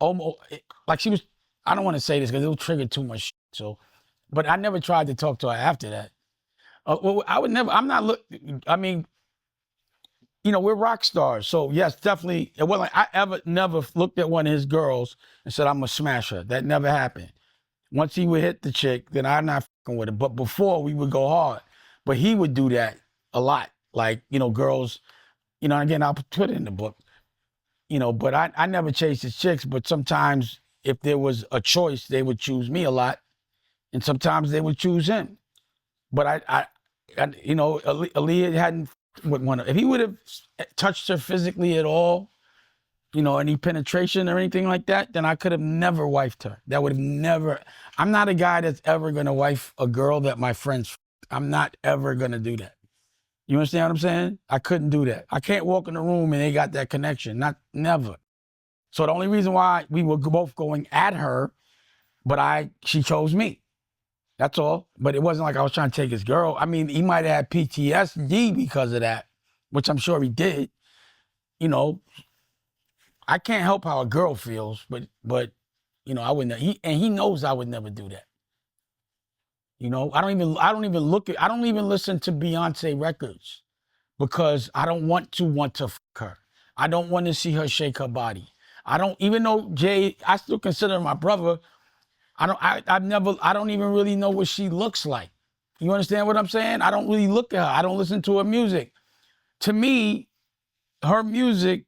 almost like she was. I don't want to say this because it'll trigger too much. So, but I never tried to talk to her after that. Well, I would never. I'm not look. I mean, we're rock stars. So yes, definitely. It wasn't like I ever never looked at one of his girls and said I'm gonna smash her. That never happened. Once he would hit the chick, then I'm not fucking with it. But before we would go hard. But he would do that a lot. Like, girls, again, I'll put it in the book, but I never chased his chicks. But sometimes if there was a choice, they would choose me a lot. And sometimes they would choose him. But Aaliyah hadn't with one. If he would have touched her physically at all, any penetration or anything like that, then I could have never wifed her. That would have never. I'm not a guy that's ever gonna wife a girl that my friends. I'm not ever gonna do that. You understand what I'm saying? I couldn't do that. I can't walk in the room and they got that connection. Never. So the only reason why we were both going at her, but she chose me. That's all. But it wasn't like I was trying to take his girl. I mean, he might have had PTSD because of that, which I'm sure he did. I can't help how a girl feels, but I wouldn't. He knows I would never do that. I don't even listen to Beyoncé records because I don't want to fuck her. I don't want to see her shake her body. Even though Jay, I still consider her my brother. I don't even really know what she looks like. You understand what I'm saying? I don't really look at her. I don't listen to her music. To me, her music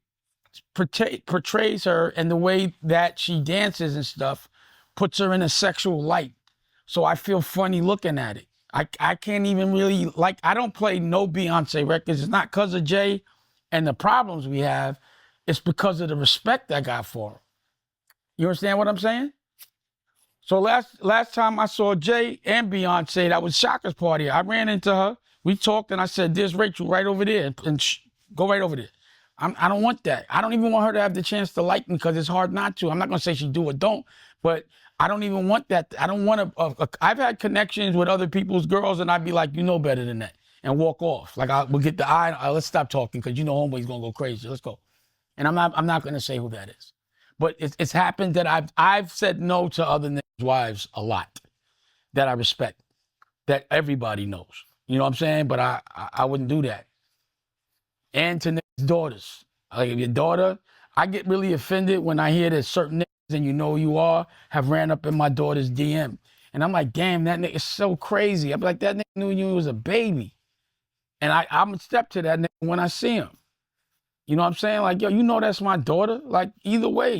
portrays her, and the way that she dances and stuff puts her in a sexual light. So I feel funny looking at it. I can't even really, I don't play no Beyonce records. It's not because of Jay and the problems we have. It's because of the respect I got for her. You understand what I'm saying? So last time I saw Jay and Beyonce, that was Shaka's party. I ran into her. We talked, and I said, "There's Rachel right over there, and go right over there." I don't want that. I don't even want her to have the chance to like me because it's hard not to. I'm not gonna say she do or don't, but I don't even want that. I don't want to. I've had connections with other people's girls, and I'd be like, "You know better than that," and walk off. Like we'll get the eye. Let's stop talking because homeboy's gonna go crazy. Let's go. And I'm not gonna say who that is. But it's happened that I've said no to other niggas' wives a lot that I respect, that everybody knows. You know what I'm saying? But I wouldn't do that. And to niggas' daughters. Like if your daughter, I get really offended when I hear that certain niggas, and you know who you are, have ran up in my daughter's DM. And I'm like, damn, that nigga is so crazy. I'm like, that nigga knew you was a baby. And I'm going to step to that nigga when I see him. You know what I'm saying? Like, yo, that's my daughter. Like, either way.